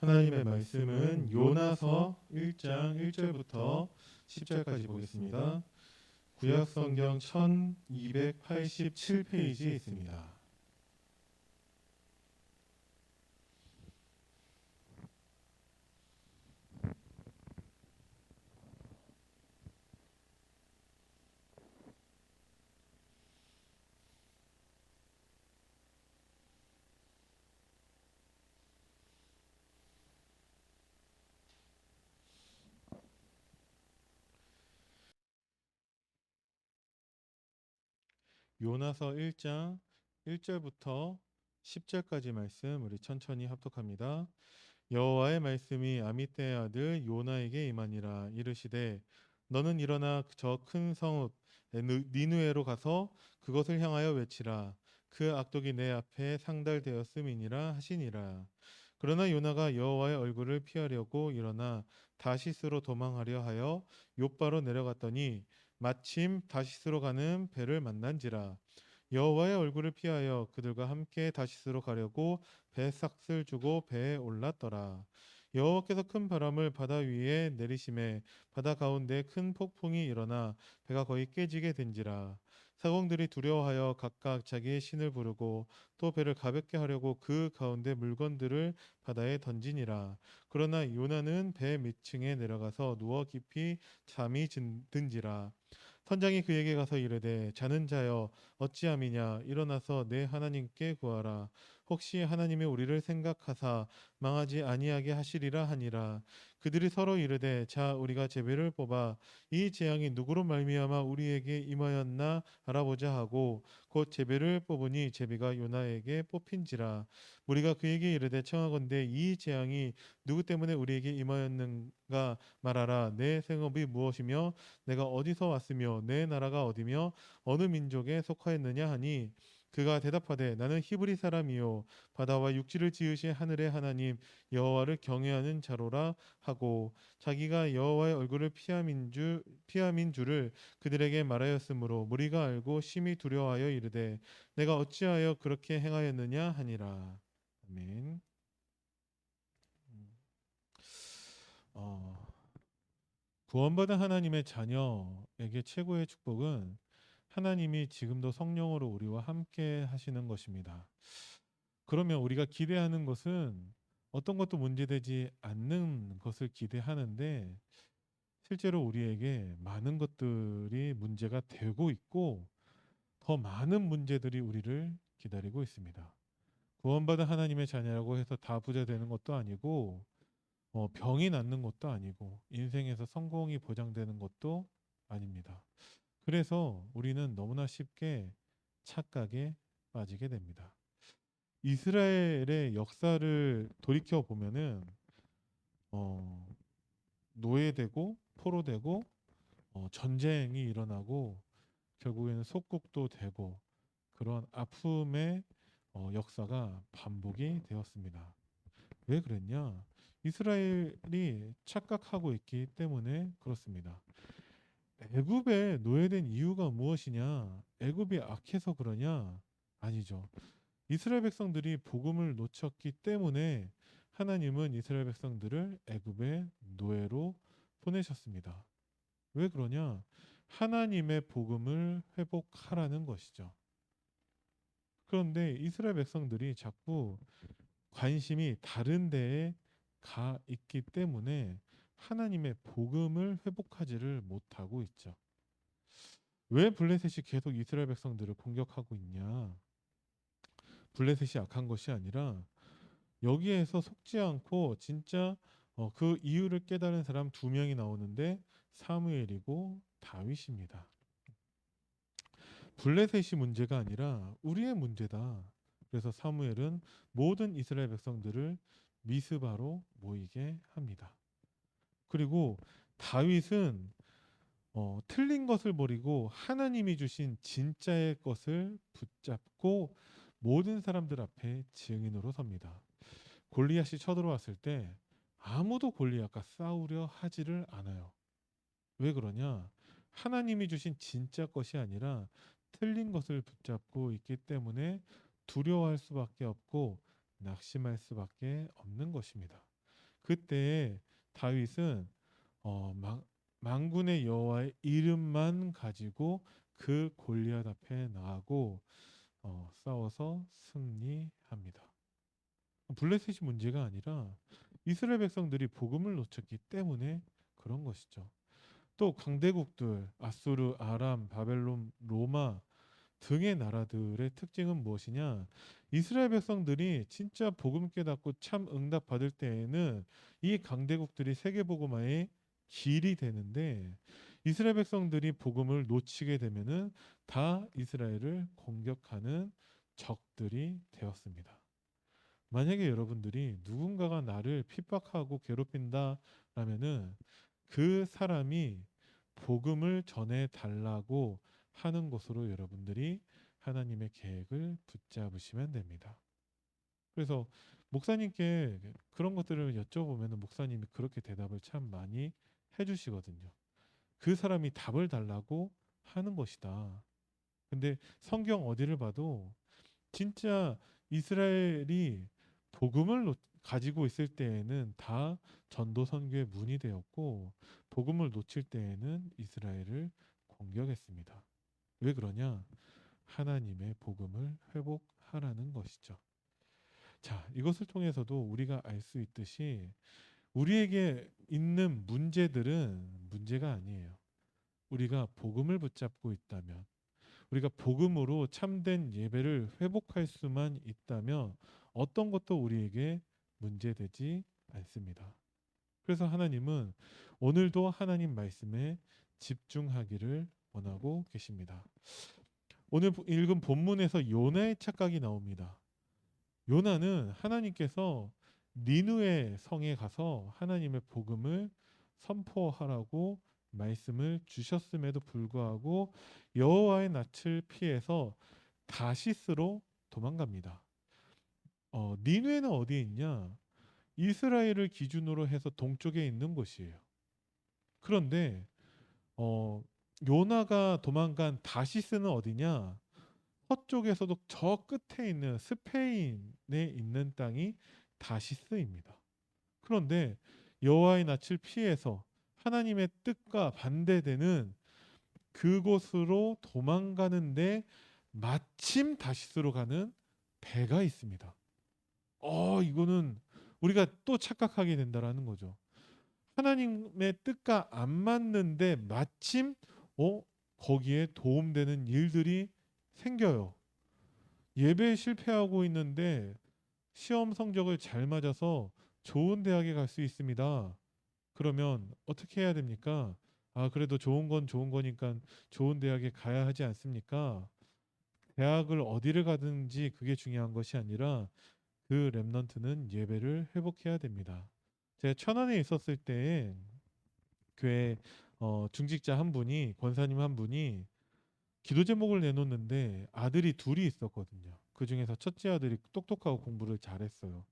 하나님의 말씀은 요나서 1장 1절부터 10절까지 보겠습니다. 구약성경 1287페이지에 있습니다. 요나서 1장 1절부터 10절까지 말씀 우리 천천히 합독합니다. 여호와의 말씀이 아미떼의 아들 요나에게 임하니라. 이르시되 너는 일어나 저 큰 성읍 니느웨로 가서 그것을 향하여 외치라. 그 악독이 내 앞에 상달되었음이니라 하시니라. 그러나 요나가 여호와의 얼굴을 피하려고 일어나 다시스로 도망하려 하여 욥바로 내려갔더니 마침 다시스로 가는 배를 만난지라. 여호와의 얼굴을 피하여 그들과 함께 다시스로 가려고 배 삭슬 주고 배에 올랐더라. 여호와께서 큰 바람을 바다 위에 내리심에 바다 가운데 큰 폭풍이 일어나 배가 거의 깨지게 된지라. 사공들이 두려워하여 각각 자기의 신을 부르고 또 배를 가볍게 하려고 그 가운데 물건들을 바다에 던지니라. 그러나 요나는 배 밑층에 내려가서 누워 깊이 잠이 든지라. 선장이 그에게 가서 이르되 자는 자여 어찌함이냐 일어나서 내 하나님께 구하라. 혹시 하나님이 우리를 생각하사 망하지 아니하게 하시리라 하니라. 그들이 서로 이르되 자 우리가 제비를 뽑아 이 재앙이 누구로 말미암아 우리에게 임하였나 알아보자 하고 곧 제비를 뽑으니 제비가 요나에게 뽑힌지라. 우리가 그에게 이르되 청하건대 이 재앙이 누구 때문에 우리에게 임하였는가 말하라. 내 생업이 무엇이며 내가 어디서 왔으며 내 나라가 어디며 어느 민족에 속하였느냐 하니 그가 대답하되 나는 히브리 사람이요 바다와 육지를 지으신 하늘의 하나님 여호와를 경외하는 자로라 하고 자기가 여호와의 얼굴을 피함인 줄을 그들에게 말하였으므로 무리가 알고 심히 두려워하여 이르되 내가 어찌하여 그렇게 행하였느냐 하니라. 아멘. 어, 구원받은 하나님의 자녀에게 최고의 축복은 하나님이 지금도 성령으로 우리와 함께 하시는 것입니다. 그러면 우리가 기대하는 것은 어떤 것도 문제되지 않는 것을 기대하는데 실제로 우리에게 많은 것들이 문제가 되고 있고 더 많은 문제들이 우리를 기다리고 있습니다. 구원받은 하나님의 자녀라고 해서 다 부자 되는 것도 아니고 병이 낫는 것도 아니고 인생에서 성공이 보장되는 것도 아닙니다. 그래서 우리는 너무나 쉽게 착각에 빠지게 됩니다. 이스라엘의 역사를 돌이켜 보면은 어, 노예되고 포로되고 전쟁이 일어나고 결국에는 속국도 되고 그런 아픔의 역사가 반복이 되었습니다. 왜 그랬냐? 이스라엘이 착각하고 있기 때문에 그렇습니다. 애굽에 노예된 이유가 무엇이냐? 애굽이 악해서 그러냐? 아니죠. 이스라엘 백성들이 복음을 놓쳤기 때문에 하나님은 이스라엘 백성들을 애굽의 노예로 보내셨습니다. 왜 그러냐? 하나님의 복음을 회복하라는 것이죠. 그런데 이스라엘 백성들이 자꾸 관심이 다른 데에 가 있기 때문에 하나님의 복음을 회복하지를 못하고 있죠. 왜 블레셋이 계속 이스라엘 백성들을 공격하고 있냐? 블레셋이 악한 것이 아니라 여기에서 속지 않고 진짜 그 이유를 깨달은 사람 두 명이 나오는데 사무엘이고 다윗입니다. 블레셋이 문제가 아니라 우리의 문제다. 그래서 사무엘은 모든 이스라엘 백성들을 미스바로 모이게 합니다. 그리고 다윗은 틀린 것을 버리고 하나님이 주신 진짜의 것을 붙잡고 모든 사람들 앞에 증인으로 섭니다. 골리앗이 쳐들어왔을 때 아무도 골리앗과 싸우려 하지를 않아요. 왜 그러냐? 하나님이 주신 진짜 것이 아니라 틀린 것을 붙잡고 있기 때문에 두려워할 수밖에 없고 낙심할 수밖에 없는 것입니다. 그때 다윗은 어, 망, 만군의 여호와의 이름만 가지고 그 골리앗 앞에 나가고 싸워서 승리합니다. 블레셋이 문제가 아니라 이스라엘 백성들이 복음을 놓쳤기 때문에 그런 것이죠. 또 강대국들 아수르, 아람, 바벨론, 로마 등의 나라들의 특징은 무엇이냐? 이스라엘 백성들이 진짜 복음 깨닫고 참 응답 받을 때에는 이 강대국들이 세계 복음화의 길이 되는데 이스라엘 백성들이 복음을 놓치게 되면은 다 이스라엘을 공격하는 적들이 되었습니다. 만약에 여러분들이 누군가가 나를 핍박하고 괴롭힌다라면은 그 사람이 복음을 전해 달라고 하는 것으로 여러분들이 하나님의 계획을 붙잡으시면 됩니다. 그래서 목사님께 그런 것들을 여쭤보면 목사님이 그렇게 대답을 참 많이 해주시거든요. 그 사람이 답을 달라고 하는 것이다. 근데 성경 어디를 봐도 진짜 이스라엘이 가지고 있을 때에는 다 전도 선교의 문이 되었고 복음을 놓칠 때에는 이스라엘을 공격했습니다. 왜 그러냐? 하나님의 복음을 회복하라는 것이죠. 자, 이것을 통해서도 우리가 알 수 있듯이 우리에게 있는 문제들은 문제가 아니에요. 우리가 복음을 붙잡고 있다면 우리가 복음으로 참된 예배를 회복할 수만 있다면 어떤 것도 우리에게 문제되지 않습니다. 그래서 하나님은 오늘도 하나님 말씀에 집중하기를 원하고 계십니다. 오늘 읽은 본문에서 요나의 착각이 나옵니다. 요나는 하나님께서 니누의 성에 가서 하나님의 복음을 선포하라고 말씀을 주셨음에도 불구하고 여호와의 낯을 피해서 다시스로 도망갑니다. 니누에는 어디에 있냐? 이스라엘을 기준으로 해서 동쪽에 있는 곳이에요. 그런데 어, 요나가 도망간 다시스는 어디냐? 서쪽에서도 저 끝에 있는 스페인에 있는 땅이 다시스입니다. 그런데 여호와의 낯을 피해서 하나님의 뜻과 반대되는 그곳으로 도망가는데 마침 다시스로 가는 배가 있습니다. 이거는 우리가 또 착각하게 된다라는 거죠. 하나님의 뜻과 안 맞는데 마침 거기에 도움되는 일들이 생겨요. 예배에 실패하고 있는데 시험 성적을 잘 맞아서 좋은 대학에 갈 수 있습니다. 그러면 어떻게 해야 됩니까? 그래도 좋은 건 좋은 거니까 좋은 대학에 가야 하지 않습니까? 대학을 어디를 가든지 그게 중요한 것이 아니라 그 렘넌트는 예배를 회복해야 됩니다. 제가 천안에 있었을 때 교회 중직자 한 분이 권사님 한 분이 기도 제목을 내놓는데 아들이 둘이 있었거든요. 그 중에서 첫째 아들이 똑똑하고 공부를 잘했어요.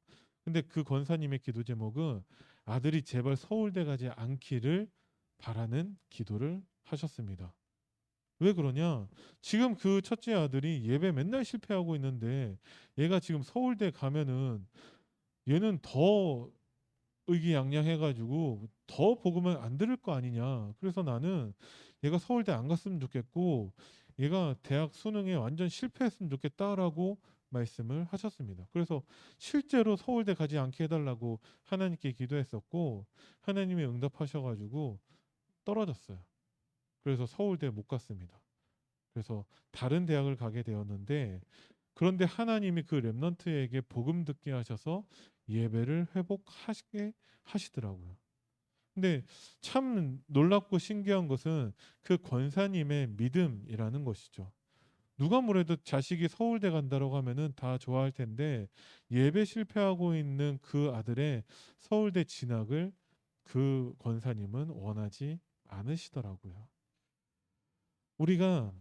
근데 그 권사님의 기도 제목은 아들이 제발 서울대 가지 않기를 바라는 기도를 하셨습니다. 왜 그러냐? 지금 그 첫째 아들이 예배 맨날 실패하고 있는데 얘가 지금 서울대 가면은 얘는 더 의기양양해가지고 더 복음을 안 들을 거 아니냐. 그래서 나는 얘가 서울대 안 갔으면 좋겠고 얘가 대학 수능에 완전 실패했으면 좋겠다라고 말씀을 하셨습니다. 그래서 실제로 서울대 가지 않게 해달라고 하나님께 기도했었고 하나님이 응답하셔가지고 떨어졌어요. 그래서 서울대 못 갔습니다. 그래서 다른 대학을 가게 되었는데 그런데 하나님이 그 렘넌트에게 복음 듣게 하셔서 예배를 회복하시게 하시더라고요. 근데 참 놀랍고 신기한 것은 그 권사님의 믿음이라는 것이죠. 누가 뭐래도 자식이 서울대 간다고 하면은 다 좋아할 텐데 예배 실패하고 있는 그 아들의 서울대 진학을 그 권사님은 원하지 않으시더라고요. 우리가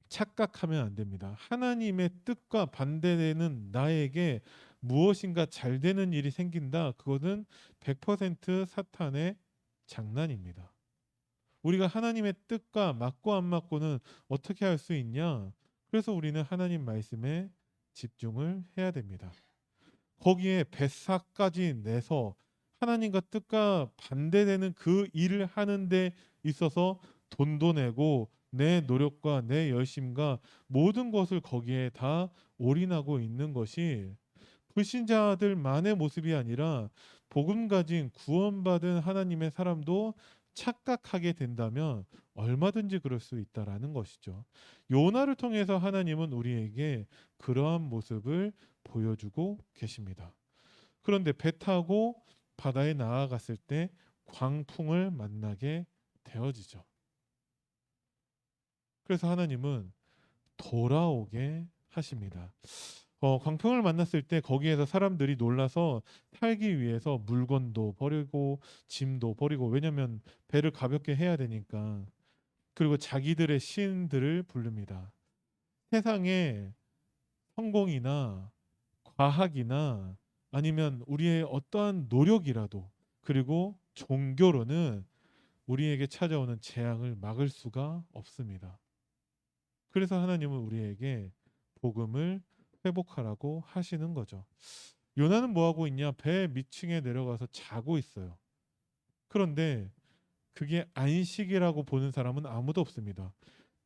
착각하면 안 됩니다. 하나님의 뜻과 반대되는 나에게 무엇인가 잘 되는 일이 생긴다. 그것은 100% 사탄의 장난입니다. 우리가 하나님의 뜻과 맞고 안 맞고는 어떻게 할 수 있냐? 그래서 우리는 하나님 말씀에 집중을 해야 됩니다. 거기에 뱃사까지 내서 하나님과 뜻과 반대되는 그 일을 하는 데 있어서 돈도 내고 내 노력과 내 열심과 모든 것을 거기에 다 올인하고 있는 것이 불신자들만의 모습이 아니라 복음 가진 구원받은 하나님의 사람도 착각하게 된다면 얼마든지 그럴 수 있다라는 것이죠. 요나를 통해서 하나님은 우리에게 그러한 모습을 보여주고 계십니다. 그런데 배 타고 바다에 나아갔을 때 광풍을 만나게 되어지죠. 그래서 하나님은 돌아오게 하십니다. 광풍을 만났을 때 거기에서 사람들이 놀라서 살기 위해서 물건도 버리고 짐도 버리고, 왜냐하면 배를 가볍게 해야 되니까. 그리고 자기들의 신들을 부릅니다. 세상에 성공이나 과학이나 아니면 우리의 어떠한 노력이라도, 그리고 종교로는 우리에게 찾아오는 재앙을 막을 수가 없습니다. 그래서 하나님은 우리에게 복음을 회복하라고 하시는 거죠. 요나는 뭐 하고 있냐? 배 밑층에 내려가서 자고 있어요. 그런데 그게 안식이라고 보는 사람은 아무도 없습니다.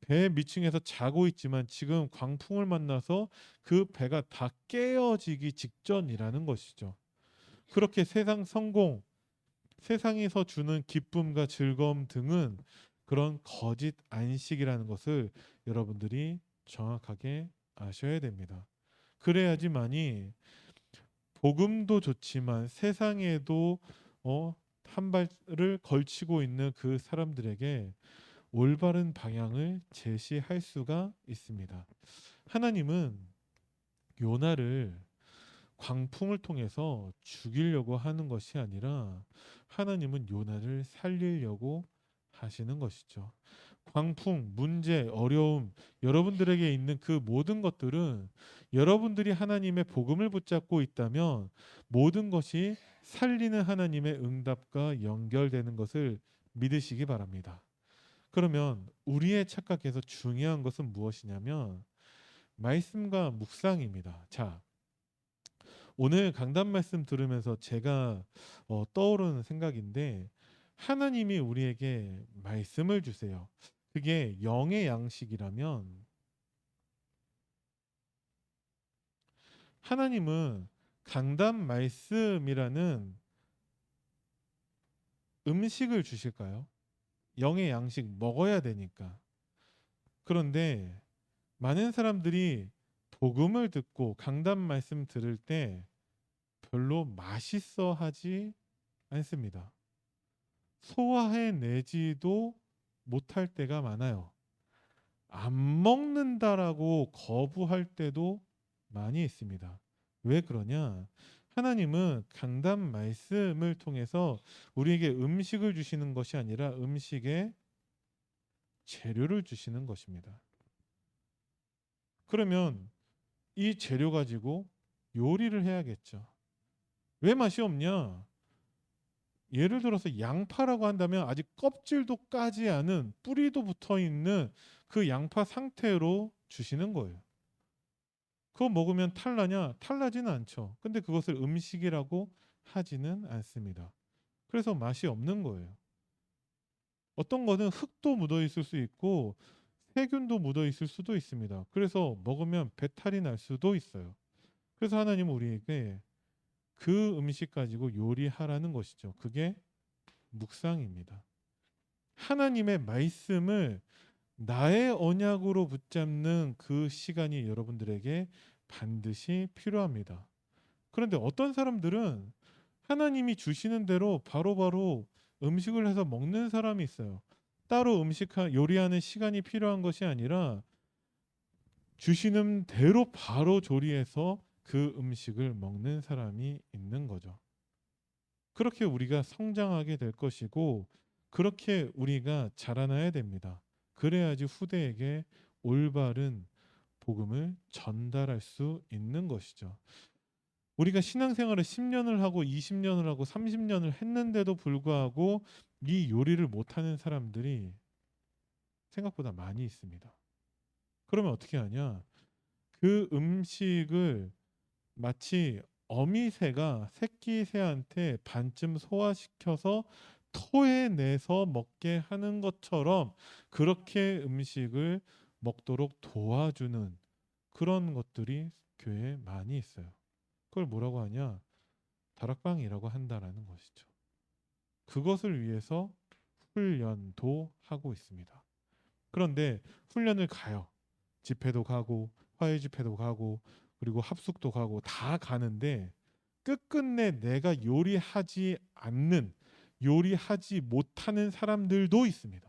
배 밑층에서 자고 있지만 지금 광풍을 만나서 그 배가 다 깨어지기 직전이라는 것이죠. 그렇게 세상 성공, 세상에서 주는 기쁨과 즐거움 등은 그런 거짓 안식이라는 것을 여러분들이 정확하게 아셔야 됩니다. 그래야지만이 복음도 좋지만 세상에도 한 발을 걸치고 있는 그 사람들에게 올바른 방향을 제시할 수가 있습니다. 하나님은 요나를 광풍을 통해서 죽이려고 하는 것이 아니라 하나님은 요나를 살리려고 하시는 것이죠. 광풍, 문제, 어려움, 여러분들에게 있는 그 모든 것들은 여러분들이 하나님의 복음을 붙잡고 있다면 모든 것이 살리는 하나님의 응답과 연결되는 것을 믿으시기 바랍니다. 그러면 우리의 착각에서 중요한 것은 무엇이냐면 말씀과 묵상입니다. 자, 오늘 강단 말씀 들으면서 제가 떠오르는 생각인데, 하나님이 우리에게 말씀을 주세요. 그게 영의 양식이라면 하나님은 강단 말씀이라는 음식을 주실까요? 영의 양식 먹어야 되니까. 그런데 많은 사람들이 복음을 듣고 강단 말씀 들을 때 별로 맛있어 하지 않습니다. 소화해내지도 못할 때가 많아요. 안 먹는다라고 거부할 때도 많이 있습니다. 왜 그러냐? 하나님은 강단 말씀을 통해서 우리에게 음식을 주시는 것이 아니라 음식의 재료를 주시는 것입니다. 그러면 이 재료 가지고 요리를 해야겠죠. 왜 맛이 없냐? 예를 들어서 양파라고 한다면 아직 껍질도 까지 않은, 뿌리도 붙어 있는 그 양파 상태로 주시는 거예요. 그거 먹으면 탈나냐? 탈나지는 않죠. 근데 그것을 음식이라고 하지는 않습니다. 그래서 맛이 없는 거예요. 어떤 거는 흙도 묻어 있을 수 있고 세균도 묻어 있을 수도 있습니다. 그래서 먹으면 배탈이 날 수도 있어요. 그래서 하나님은 우리에게 그 음식 가지고 요리하라는 것이죠. 그게 묵상입니다. 하나님의 말씀을 나의 언약으로 붙잡는 그 시간이 여러분들에게 반드시 필요합니다. 그런데 어떤 사람들은 하나님이 주시는 대로 바로바로 음식을 해서 먹는 사람이 있어요. 따로 요리하는 시간이 필요한 것이 아니라 주시는 대로 바로 조리해서 그 음식을 먹는 사람이 있는 거죠. 그렇게 우리가 성장하게 될 것이고 그렇게 우리가 자라나야 됩니다. 그래야지 후대에게 올바른 복음을 전달할 수 있는 것이죠. 우리가 신앙생활을 10년을 하고 20년을 하고 30년을 했는데도 불구하고 이 요리를 못하는 사람들이 생각보다 많이 있습니다. 그러면 어떻게 하냐? 그 음식을 마치 어미새가 새끼 새한테 반쯤 소화시켜서 토해내서 먹게 하는 것처럼 그렇게 음식을 먹도록 도와주는 그런 것들이 교회에 많이 있어요. 그걸 뭐라고 하냐? 다락방이라고 한다라는 것이죠. 그것을 위해서 훈련도 하고 있습니다. 그런데 훈련을 가요. 집회도 가고 화해 집회도 가고 그리고 합숙도 가고 다 가는데 끝끝내 내가 요리하지 못하는 사람들도 있습니다.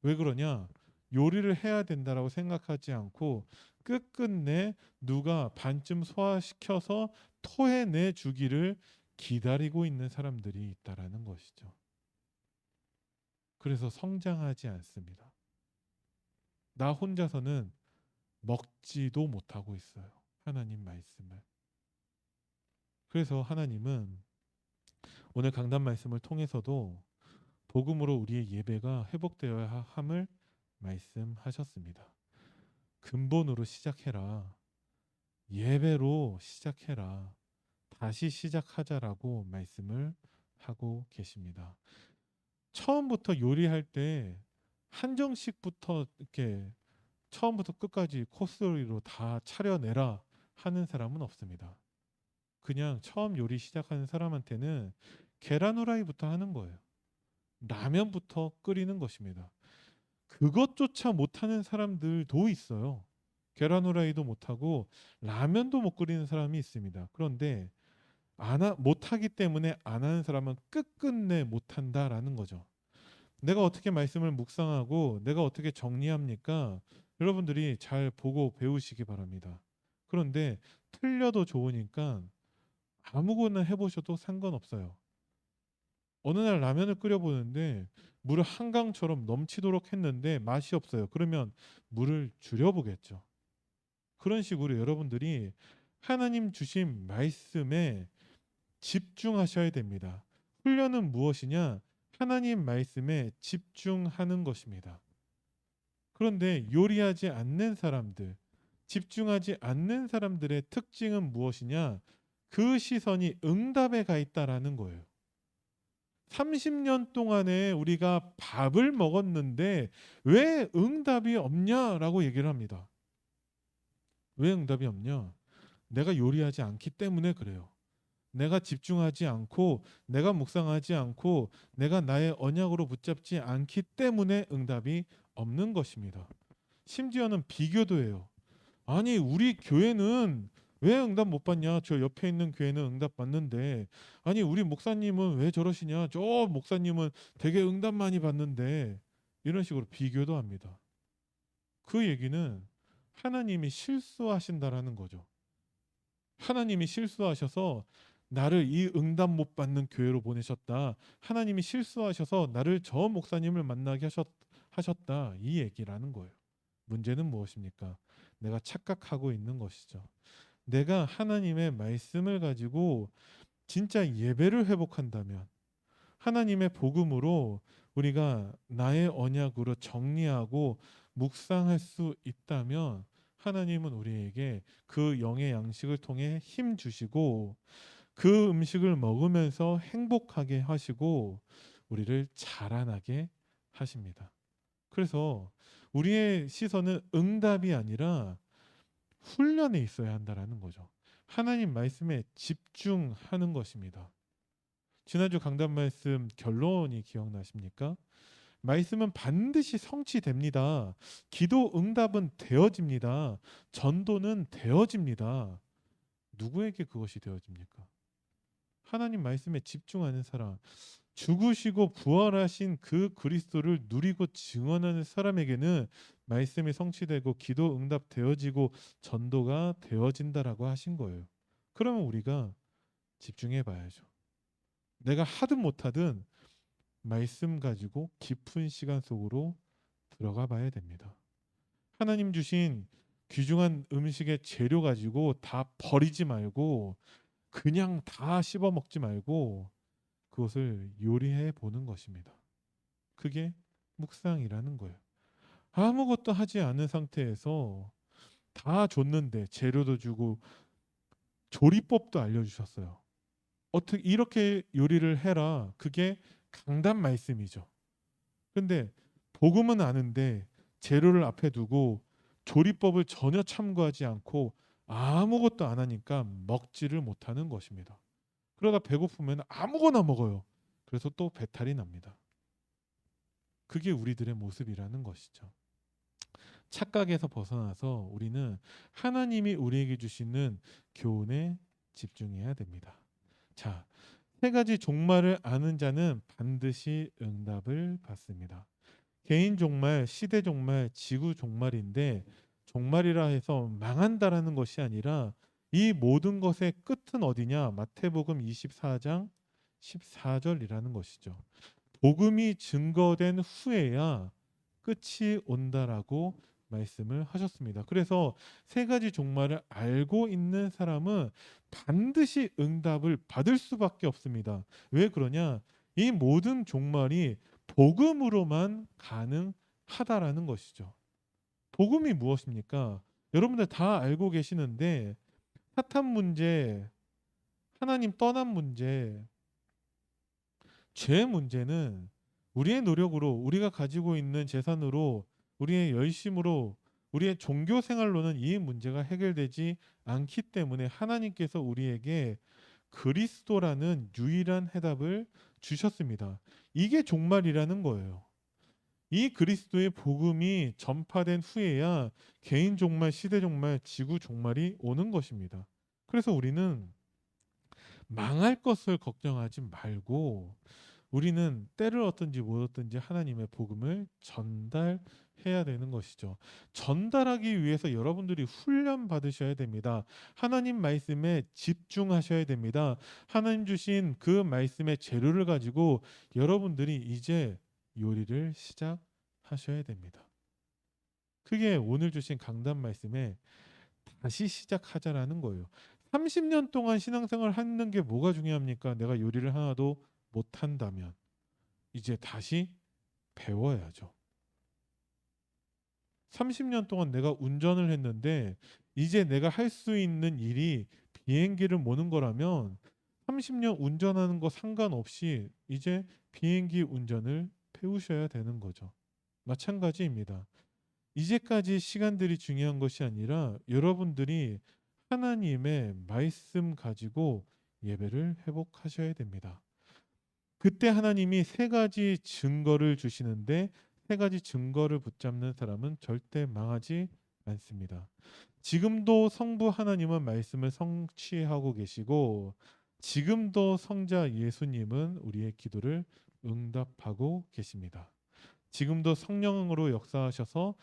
왜 그러냐? 요리를 해야 된다라고 생각하지 않고 끝끝내 누가 반쯤 소화시켜서 토해내 주기를 기다리고 있는 사람들이 있다라는 것이죠. 그래서 성장하지 않습니다. 나 혼자서는 먹지도 못하고 있어요. 하나님 말씀을. 그래서 하나님은 오늘 강단 말씀을 통해서도 복음으로 우리의 예배가 회복되어야 함을 말씀하셨습니다. 근본으로 시작해라. 예배로 시작해라. 다시 시작하자라고 말씀을 하고 계십니다. 처음부터 요리할 때 한정식부터 이렇게 처음부터 끝까지 코스로리로 다 차려내라 하는 사람은 없습니다. 그냥 처음 요리 시작하는 사람한테는 계란 후라이부터 하는 거예요. 라면부터 끓이는 것입니다. 그것조차 못하는 사람들도 있어요. 계란 후라이도 못하고 라면도 못 끓이는 사람이 있습니다. 그런데 못하기 때문에 안 하는 사람은 끝끝내 못한다라는 거죠. 내가 어떻게 말씀을 묵상하고 내가 어떻게 정리합니까? 여러분들이 잘 보고 배우시기 바랍니다. 그런데 틀려도 좋으니까 아무거나 해보셔도 상관없어요. 어느 날 라면을 끓여보는데 물을 한강처럼 넘치도록 했는데 맛이 없어요. 그러면 물을 줄여보겠죠. 그런 식으로 여러분들이 하나님 주신 말씀에 집중하셔야 됩니다. 훈련은 무엇이냐? 하나님 말씀에 집중하는 것입니다. 그런데 요리하지 않는 사람들, 집중하지 않는 사람들의 특징은 무엇이냐? 그 시선이 응답에 가 있다라는 거예요. 30년 동안에 우리가 밥을 먹었는데 왜 응답이 없냐라고 얘기를 합니다. 왜 응답이 없냐? 내가 요리하지 않기 때문에 그래요. 내가 집중하지 않고 내가 묵상하지 않고 내가 나의 언약으로 붙잡지 않기 때문에 응답이 없는 것입니다. 심지어는 비교도 해요. 아니 우리 교회는 왜 응답 못 받냐? 저 옆에 있는 교회는 응답 받는데 아니 우리 목사님은 왜 저러시냐? 저 목사님은 되게 응답 많이 받는데 이런 식으로 비교도 합니다. 그 얘기는 하나님이 실수하신다라는 거죠. 하나님이 실수하셔서 나를 이 응답 못 받는 교회로 보내셨다. 하나님이 실수하셔서 나를 저 목사님을 만나게 하셨다. 이 얘기라는 거예요. 문제는 무엇입니까? 내가 착각하고 있는 것이죠. 내가 하나님의 말씀을 가지고 진짜 예배를 회복한다면 하나님의 복음으로 우리가 나의 언약으로 정리하고 묵상할 수 있다면 하나님은 우리에게 그 영의 양식을 통해 힘 주시고 그 음식을 먹으면서 행복하게 하시고 우리를 자라나게 하십니다. 그래서 우리의 시선은 응답이 아니라 훈련에 있어야 한다라는 거죠. 하나님 말씀에 집중하는 것입니다. 지난주 강단 말씀 결론이 기억나십니까? 말씀은 반드시 성취됩니다. 기도 응답은 되어집니다. 전도는 되어집니다. 누구에게 그것이 되어집니까? 하나님 말씀에 집중하는 사람, 죽으시고 부활하신 그 그리스도를 누리고 증언하는 사람에게는 말씀이 성취되고 기도 응답 되어지고 전도가 되어진다라고 하신 거예요. 그러면 우리가 집중해 봐야죠. 내가 하든 못하든 말씀 가지고 깊은 시간 속으로 들어가 봐야 됩니다. 하나님 주신 귀중한 음식의 재료 가지고 다 버리지 말고 그냥 다 씹어 먹지 말고 그것을 요리해 보는 것입니다. 그게 묵상이라는 거예요. 아무것도 하지 않은 상태에서 다 줬는데 재료도 주고 조리법도 알려주셨어요. 어떻게 이렇게 요리를 해라. 그게 강단 말씀이죠. 근데 복음은 아는데 재료를 앞에 두고 조리법을 전혀 참고하지 않고 아무것도 안 하니까 먹지를 못하는 것입니다. 그러다 배고프면 아무거나 먹어요. 그래서 또 배탈이 납니다. 그게 우리들의 모습이라는 것이죠. 착각에서 벗어나서 우리는 하나님이 우리에게 주시는 교훈에 집중해야 됩니다. 자, 세 가지 종말을 아는 자는 반드시 응답을 받습니다. 개인 종말, 시대 종말, 지구 종말인데 종말이라 해서 망한다라는 것이 아니라 이 모든 것의 끝은 어디냐? 마태복음 24장 14절이라는 것이죠. 복음이 증거된 후에야 끝이 온다라고 말씀을 하셨습니다. 그래서 세 가지 종말을 알고 있는 사람은 반드시 응답을 받을 수밖에 없습니다. 왜 그러냐? 이 모든 종말이 복음으로만 가능하다라는 것이죠. 복음이 무엇입니까? 여러분들 다 알고 계시는데 사탄 문제, 하나님 떠난 문제, 죄 문제는 우리의 노력으로 우리가 가지고 있는 재산으로 우리의 열심으로 우리의 종교 생활로는 이 문제가 해결되지 않기 때문에 하나님께서 우리에게 그리스도라는 유일한 해답을 주셨습니다. 이게 종말이라는 거예요. 이 그리스도의 복음이 전파된 후에야 개인 종말, 시대 종말, 지구 종말이 오는 것입니다. 그래서 우리는 망할 것을 걱정하지 말고 우리는 때를 얻든지 못 얻든지 하나님의 복음을 전달해야 되는 것이죠. 전달하기 위해서 여러분들이 훈련 받으셔야 됩니다. 하나님 말씀에 집중하셔야 됩니다. 하나님 주신 그 말씀의 재료를 가지고 여러분들이 이제 요리를 시작하셔야 됩니다. 그게 오늘 주신 강단 말씀에 다시 시작하자라는 거예요. 30년 동안 신앙생활 하는 게 뭐가 중요합니까? 내가 요리를 하나도 못한다면 이제 다시 배워야죠. 30년 동안 내가 운전을 했는데 이제 내가 할 수 있는 일이 비행기를 모는 거라면 30년 운전하는 거 상관없이 이제 비행기 운전을 배우셔야 되는 거죠. 마찬가지입니다. 이제까지 시간들이 중요한 것이 아니라 여러분들이 하나님의 말씀 가지고 예배를 회복하셔야 됩니다. 그때 하나님이 세 가지 증거를 주시는데 세 가지 증거를 붙잡는 사람은 절대 망하지 않습니다. 지금도 성부 하나님은 말씀을 성취하고 계시고 지금도 성자 예수님은 우리의 기도를 응답하고 계십니다. 지금도 성령으로 역사하셔서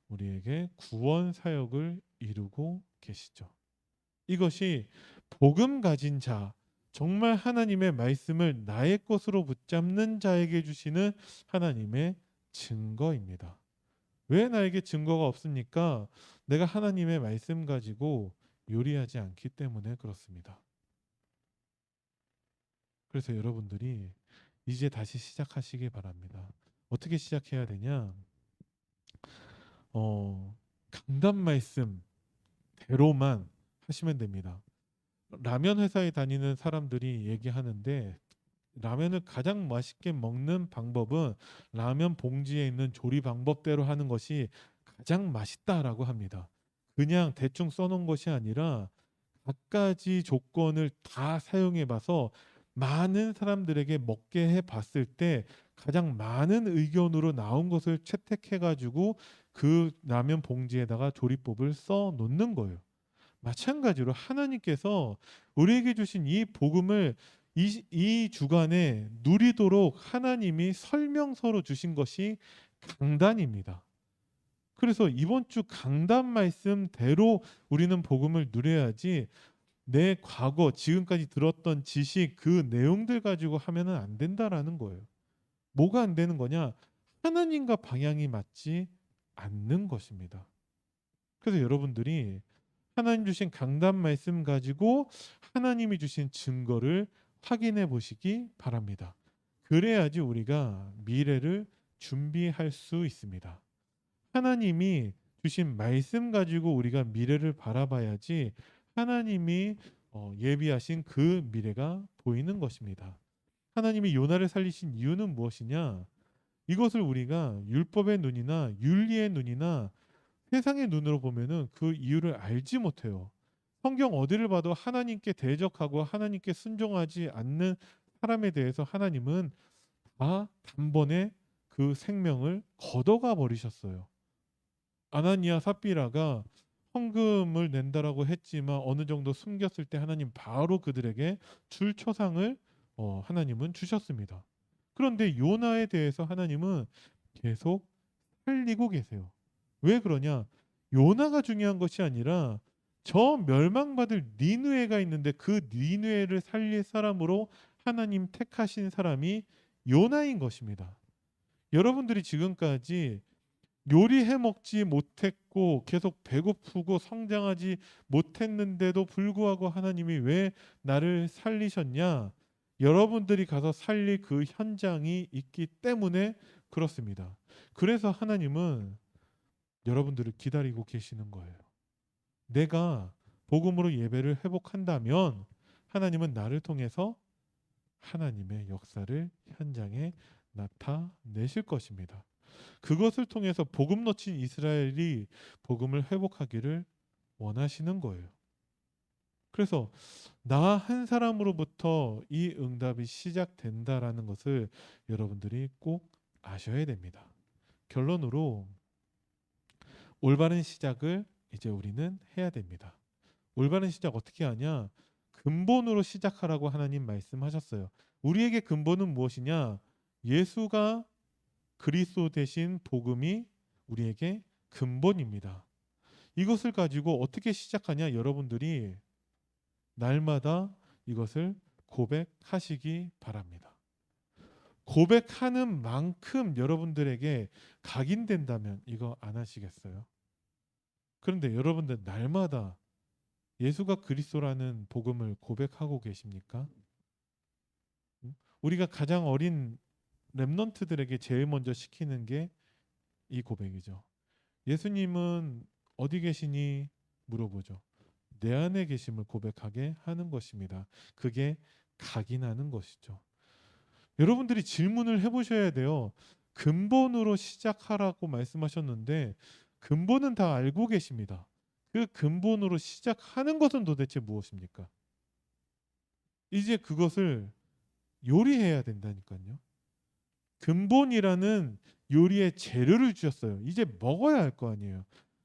우리에게 구원 사역을 이루고 계시죠. 이것이 복음 가진 자, 정말 하나님의 말씀을 나의 것으로 붙잡는 자에게 주시는 하나님의 증거입니다. 왜 나에게 증거가 없습니까? 내가 하나님의 말씀 가지고 요리하지 않기 때문에 그렇습니다. 그래서 여러분들이 이제 다시 시작하시기 바랍니다. 어떻게 시작해야 되냐? 강단 말씀대로만 하시면 됩니다. 라면 회사에 다니는 사람들이 얘기하는데 라면을 가장 맛있게 먹는 방법은 라면 봉지에 있는 조리 방법대로 하는 것이 가장 맛있다라고 합니다. 그냥 대충 써놓은 것이 아니라 갖가지 조건을 다 사용해 봐서 많은 사람들에게 먹게 해 봤을 때 가장 많은 의견으로 나온 것을 채택해 가지고 그 라면 봉지에다가 조리법을 써 놓는 거예요. 마찬가지로 하나님께서 우리에게 주신 이 복음을 이 주간에 누리도록 하나님이 설명서로 주신 것이 강단입니다. 그래서 이번 주 강단 말씀대로 우리는 복음을 누려야지 내 과거 지금까지 들었던 지식 그 내용들 가지고 하면은 안 된다라는 거예요. 뭐가 안 되는 거냐? 하나님과 방향이 맞지 않는 것입니다. 그래서 여러분들이 하나님 주신 강단 말씀 가지고 하나님이 주신 증거를 확인해 보시기 바랍니다. 그래야지 우리가 미래를 준비할 수 있습니다. 하나님이 주신 말씀 가지고 우리가 미래를 바라봐야지 하나님이 예비하신 그 미래가 보이는 것입니다. 하나님이 요나를 살리신 이유는 무엇이냐? 이것을 우리가 율법의 눈이나 윤리의 눈이나 세상의 눈으로 보면은 그 이유를 알지 못해요. 성경 어디를 봐도 하나님께 대적하고 하나님께 순종하지 않는 사람에 대해서 하나님은 다 단번에 그 생명을 걷어가 버리셨어요. 아나니아 삽비라가 헌금을 낸다라고 했지만 어느 정도 숨겼을 때 하나님 바로 그들에게 줄초상을 하나님은 주셨습니다. 그런데 요나에 대해서 하나님은 계속 살리고 계세요. 왜 그러냐? 요나가 중요한 것이 아니라 저 멸망받을 니느웨가 있는데 그 니느웨를 살릴 사람으로 하나님 택하신 사람이 요나인 것입니다. 여러분들이 지금까지 요리해 먹지 못했고 계속 배고프고 성장하지 못했는데도 불구하고 하나님이 왜 나를 살리셨냐? 여러분들이 가서 살릴 그 현장이 있기 때문에 그렇습니다. 그래서 하나님은 여러분들을 기다리고 계시는 거예요. 내가 복음으로 예배를 회복한다면 하나님은 나를 통해서 하나님의 역사를 현장에 나타내실 것입니다. 그것을 통해서 복음 놓친 이스라엘이 복음을 회복하기를 원하시는 거예요. 그래서 나 한 사람으로부터 이 응답이 시작된다라는 것을 여러분들이 꼭 아셔야 됩니다. 결론으로 올바른 시작을 이제 우리는 해야 됩니다. 올바른 시작 어떻게 하냐? 근본으로 시작하라고 하나님 말씀하셨어요. 우리에게 근본은 무엇이냐? 예수가 그리스도 대신 복음이 우리에게 근본입니다. 이것을 가지고 어떻게 시작하냐? 여러분들이 날마다 이것을 고백하시기 바랍니다. 고백하는 만큼 여러분들에게 각인된다면 이거 안 하시겠어요? 그런데 여러분들 날마다 예수가 그리스도라는 복음을 고백하고 계십니까? 우리가 가장 어린 렘넌트들에게 제일 먼저 시키는 게 이 고백이죠. 예수님은 어디 계시니 물어보죠. 내 안에 계심을 고백하게 하는 것입니다. 그게 각인하는 것이죠. 여러분들이 질문을 해보셔야 돼요. 근본으로 시작하라고 말씀하셨는데 근본은 다 알고 계십니다. 그 근본으로 시작하는 것은 도대체 무엇입니까? 이제 그것을 요리해야 된다니까요. 근본이라는 요리의 재료를 주셨어요. 이제 먹어야 할 거 아니에요.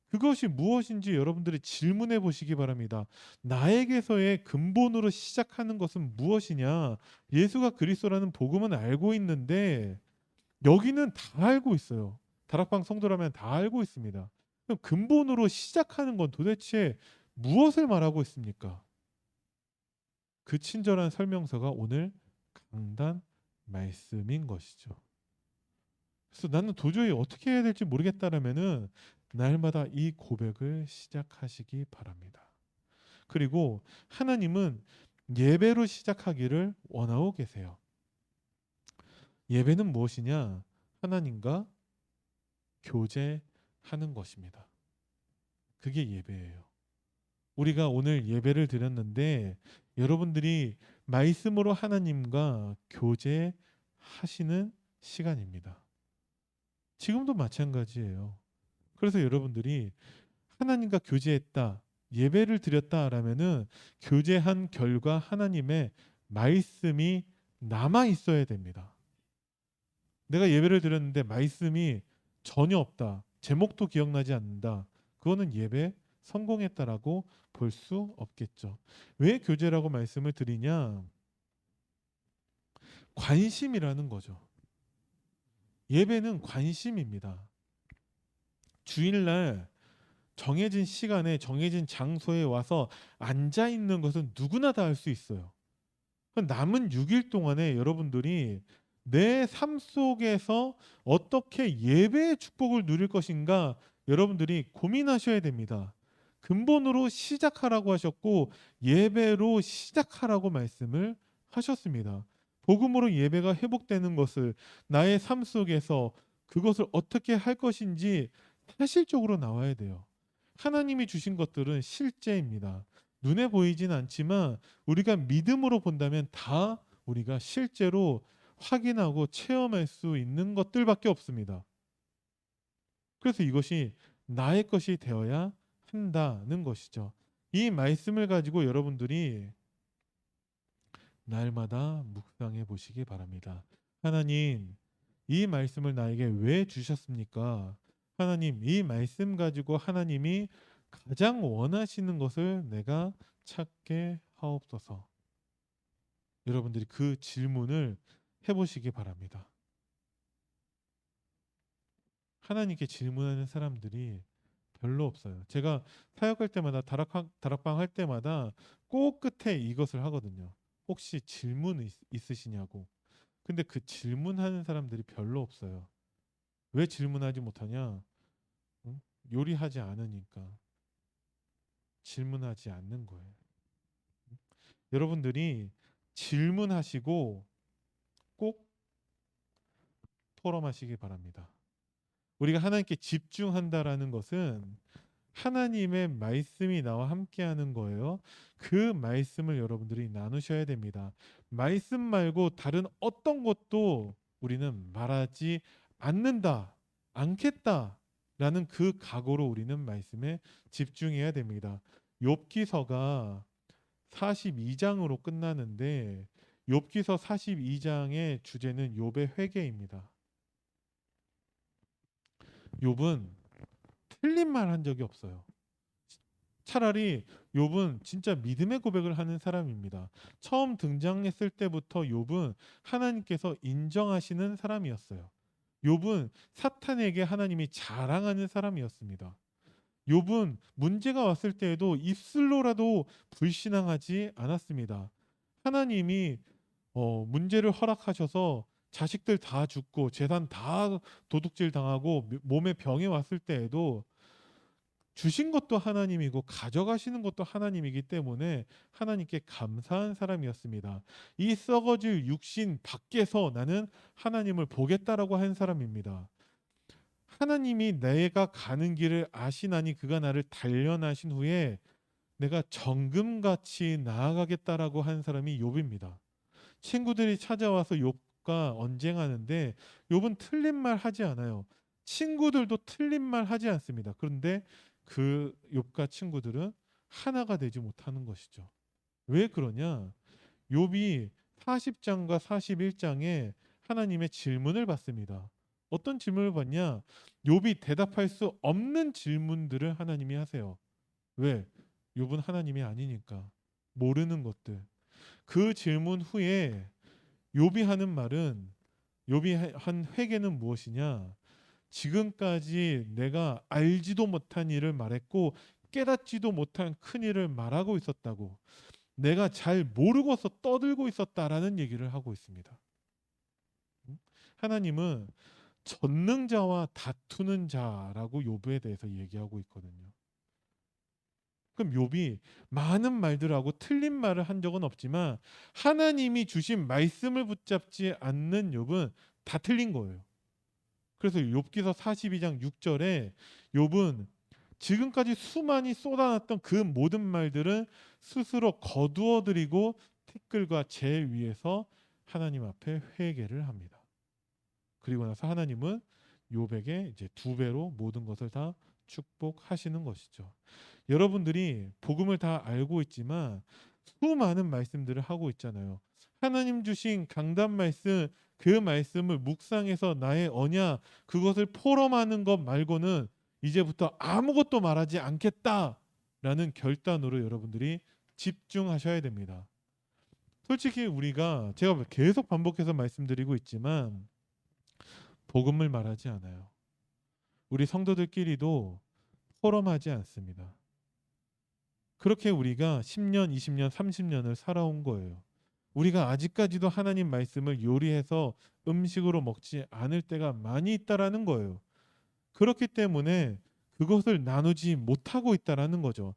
그것이 무엇인지 여러분들이 질문해 보시기 바랍니다. 나에게서의 근본으로 시작하는 것은 무엇이냐? 예수가 그리스도라는 복음은 알고 있는데 여기는 다 알고 있어요. 다락방 성도라면 다 알고 있습니다. 그럼 근본으로 시작하는 건 도대체 무엇을 말하고 있습니까? 그 친절한 설명서가 오늘 강단 말씀인 것이죠. 그래서 나는 도저히 어떻게 해야 될지 모르겠다라면은 날마다 이 고백을 시작하시기 바랍니다. 그리고 하나님은 예배로 시작하기를 원하고 계세요. 예배는 무엇이냐? 하나님과 교제하는 것입니다. 그게 예배예요. 우리가 오늘 예배를 드렸는데 여러분들이 말씀으로 하나님과 교제하시는 시간입니다. 지금도 마찬가지예요. 그래서 여러분들이 하나님과 교제했다, 예배를 드렸다라면은 교제한 결과 하나님의 말씀이 남아 있어야 됩니다. 내가 예배를 드렸는데 말씀이 전혀 없다, 제목도 기억나지 않는다. 그거는 예배 성공했다라고 볼 수 없겠죠. 왜 교제라고 말씀을 드리냐? 관심이라는 거죠. 예배는 관심입니다. 주일날 정해진 시간에 정해진 장소에 와서 앉아 있는 것은 누구나 다 할 수 있어요. 남은 6일 동안에 여러분들이 내 삶 속에서 어떻게 예배의 축복을 누릴 것인가 여러분들이 고민하셔야 됩니다. 근본으로 시작하라고 하셨고 예배로 시작하라고 말씀을 하셨습니다. 복음으로 예배가 회복되는 것을 나의 삶 속에서 그것을 어떻게 할 것인지 사실적으로 나와야 돼요. 하나님이 주신 것들은 실제입니다. 눈에 보이진 않지만 우리가 믿음으로 본다면 다 우리가 실제로 확인하고 체험할 수 있는 것들밖에 없습니다. 그래서 이것이 나의 것이 되어야 한다는 것이죠. 이 말씀을 가지고 여러분들이 날마다 묵상해 보시기 바랍니다. 하나님, 이 말씀을 나에게 왜 주셨습니까? 하나님, 이 말씀 가지고 하나님이 가장 원하시는 것을 내가 찾게 하옵소서. 여러분들이 그 질문을 해보시기 바랍니다. 하나님께 질문하는 사람들이 별로 없어요. 제가 사역할 때마다 다락방 할 때마다 꼭 끝에 이것을 하거든요. 혹시 질문 있으시냐고. 근데 그 질문하는 사람들이 별로 없어요. 왜 질문하지 못하냐? 응? 요리하지 않으니까 질문하지 않는 거예요. 여러분들이 질문하시고 꼭 토럼하시기 바랍니다. 우리가 하나님께 집중한다라는 것은 하나님의 말씀이 나와 함께하는 거예요. 그 말씀을 여러분들이 나누셔야 됩니다. 말씀 말고 다른 어떤 것도 우리는 말하지 않겠다라는 그 각오로 우리는 말씀에 집중해야 됩니다. 욥기서가 42장으로 끝나는데 욥기서 42장의 주제는 욥의 회개입니다. 욥은 틀린 말 한 적이 없어요. 차라리 욥은 진짜 믿음의 고백을 하는 사람입니다. 처음 등장했을 때부터 욥은 하나님께서 인정하시는 사람이었어요. 욥은 사탄에게 하나님이 자랑하는 사람이었습니다. 욥은 문제가 왔을 때에도 입술로라도 불신앙하지 않았습니다. 하나님이 문제를 허락하셔서 자식들 다 죽고 재산 다 도둑질 당하고 몸에 병이 왔을 때에도 주신 것도 하나님이고 가져가시는 것도 하나님이기 때문에 하나님께 감사한 사람이었습니다. 이 썩어질 육신 밖에서 나는 하나님을 보겠다라고 한 사람입니다. 하나님이 내가 가는 길을 아시나니 그가 나를 단련하신 후에 내가 정금같이 나아가겠다라고 한 사람이 욥입니다. 친구들이 찾아와서 욥과 언쟁하는데 욥은 틀린 말 하지 않아요. 친구들도 틀린 말 하지 않습니다. 그런데 그 욥과 친구들은 하나가 되지 못하는 것이죠. 왜 그러냐? 욥이 40장과 41장에 하나님의 질문을 받습니다. 어떤 질문을 받냐? 욥이 대답할 수 없는 질문들을 하나님이 하세요. 왜? 욥은 하나님이 아니니까. 모르는 것들. 그 질문 후에 욥이 하는 말은 욥이 한 회개는 무엇이냐? 지금까지 내가 알지도 못한 일을 말했고 깨닫지도 못한 큰 일을 말하고 있었다고. 내가 잘 모르고서 떠들고 있었다라는 얘기를 하고 있습니다. 하나님은 전능자와 다투는 자라고 욥에 대해서 얘기하고 있거든요. 그럼 욥이 많은 말들을 하고 틀린 말을 한 적은 없지만 하나님이 주신 말씀을 붙잡지 않는 욥은 다 틀린 거예요. 그래서 욥기서 42장 6절에 욥은 지금까지 수많이 쏟아놨던 그 모든 말들은 스스로 거두어들이고 티끌과 재 위에서 하나님 앞에 회개를 합니다. 그리고 나서 하나님은 욥에게 이제 2배로 모든 것을 다 축복하시는 것이죠. 여러분들이 복음을 다 알고 있지만 수많은 말씀들을 하고 있잖아요. 하나님 주신 강단 말씀, 그 말씀을 묵상해서 나의 언약 그것을 포럼하는 것 말고는 이제부터 아무것도 말하지 않겠다라는 결단으로 여러분들이 집중하셔야 됩니다. 솔직히 우리가 제가 계속 반복해서 말씀드리고 있지만 복음을 말하지 않아요. 우리 성도들끼리도 포럼하지 않습니다. 그렇게 우리가 10년, 20년, 30년을 살아온 거예요. 우리가 아직까지도 하나님 말씀을 요리해서 음식으로 먹지 않을 때가 많이 있다라는 거예요. 그렇기 때문에 그것을 나누지 못하고 있다라는 거죠.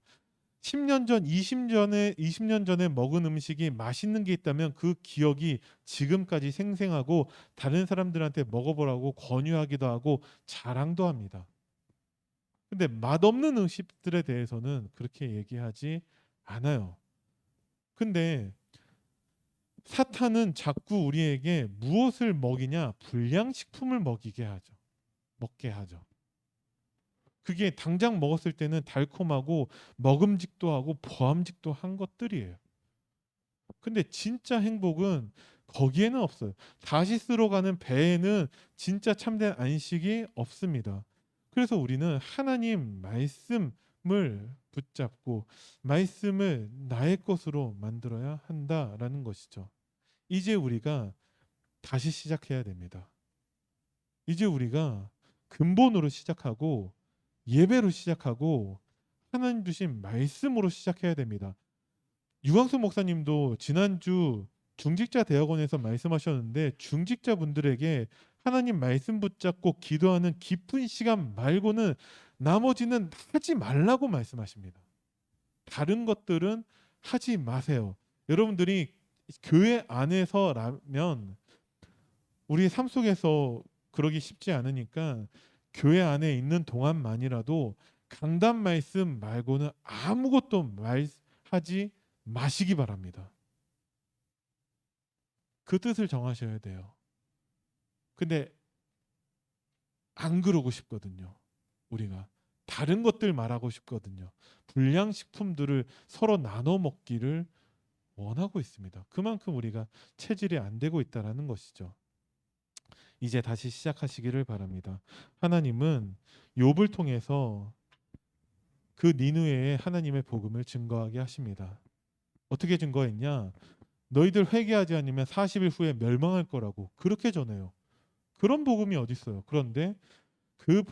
10년 전, 20년 전에 먹은 음식이 맛있는 게 있다면 그 기억이 지금까지 생생하고 다른 사람들한테 먹어보라고 권유하기도 하고 자랑도 합니다. 근데 맛없는 음식들에 대해서는 그렇게 얘기하지 않아요. 근데 사탄은 자꾸 우리에게 무엇을 먹이냐? 불량식품을 먹게 하죠. 그게 당장 먹었을 때는 달콤하고 먹음직도 하고 보암직도 한 것들이에요. 근데 진짜 행복은 거기에는 없어요. 다시스로 가는 배에는 진짜 참된 안식이 없습니다. 그래서 우리는 하나님 말씀을 붙잡고 말씀을 나의 것으로 만들어야 한다라는 것이죠. 이제 우리가 다시 시작해야 됩니다. 이제 우리가 근본으로 시작하고 예배로 시작하고 하나님 주신 말씀으로 시작해야 됩니다. 유광수 목사님도 지난주 중직자 대학원에서 말씀하셨는데 중직자분들에게 하나님 말씀 붙잡고 기도하는 깊은 시간 말고는 나머지는 하지 말라고 말씀하십니다. 다른 것들은 하지 마세요. 여러분들이 교회 안에서라면 우리 삶 속에서 그러기 쉽지 않으니까 교회 안에 있는 동안만이라도 강단 말씀 말고는 아무것도 말하지 마시기 바랍니다. 그 뜻을 정하셔야 돼요. 근데 안 그러고 싶거든요. 우리가 다른 것들 말하고 싶거든요. 불량식품들을 서로 나눠 먹기를 원하고 있습니다. 그만큼 우리가 체질이 안 되고 있다라는 것이죠. 이제 다시 시작하시기를 바랍니다. 하나님은 욥을 통해서 그 니느웨에 하나님의 복음을 증거하게 하십니다. 어떻게 증거했냐? 너희들 회개하지 않으면 40일 후에 멸망할 거라고 그렇게 전해요. 그런 복음이 어디 있어요? 그런데 그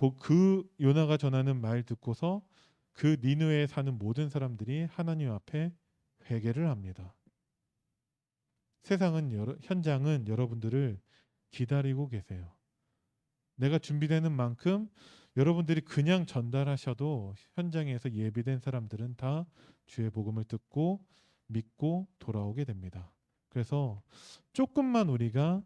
요나가 전하는 말 듣고서 그 니느웨에 사는 모든 사람들이 하나님 앞에 회개를 합니다. 현장은 여러분들을 기다리고 계세요. 내가 준비되는 만큼 여러분들이 그냥 전달하셔도 현장에서 예비된 사람들은 다 주의 복음을 듣고 믿고 돌아오게 됩니다. 그래서 조금만 우리가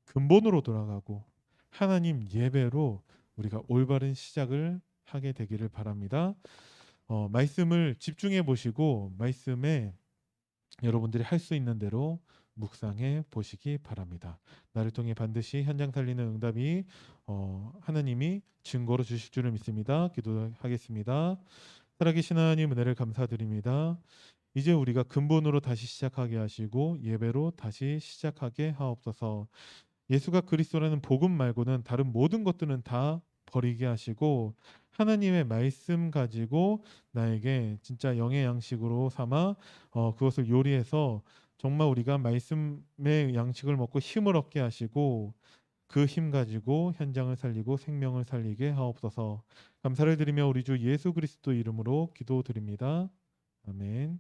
근본으로 돌아가고 하나님 예배로 우리가 올바른 시작을 하게 되기를 바랍니다. 말씀을 집중해 보시고 말씀에 여러분들이 할 수 있는 대로 묵상해 보시기 바랍니다. 나를 통해 반드시 현장 살리는 응답이 하나님이 증거로 주실 줄을 믿습니다. 기도하겠습니다. 살아계신 하나님 은혜를 감사드립니다. 이제 우리가 근본으로 다시 시작하게 하시고 예배로 다시 시작하게 하옵소서. 예수가 그리스도라는 복음 말고는 다른 모든 것들은 다 버리게 하시고 하나님의 말씀 가지고 나에게 진짜 영의 양식으로 삼아 그것을 요리해서 정말 우리가 말씀의 양식을 먹고 힘을 얻게 하시고 그 힘 가지고 현장을 살리고 생명을 살리게 하옵소서. 감사를 드리며 우리 주 예수 그리스도 이름으로 기도드립니다. 아멘.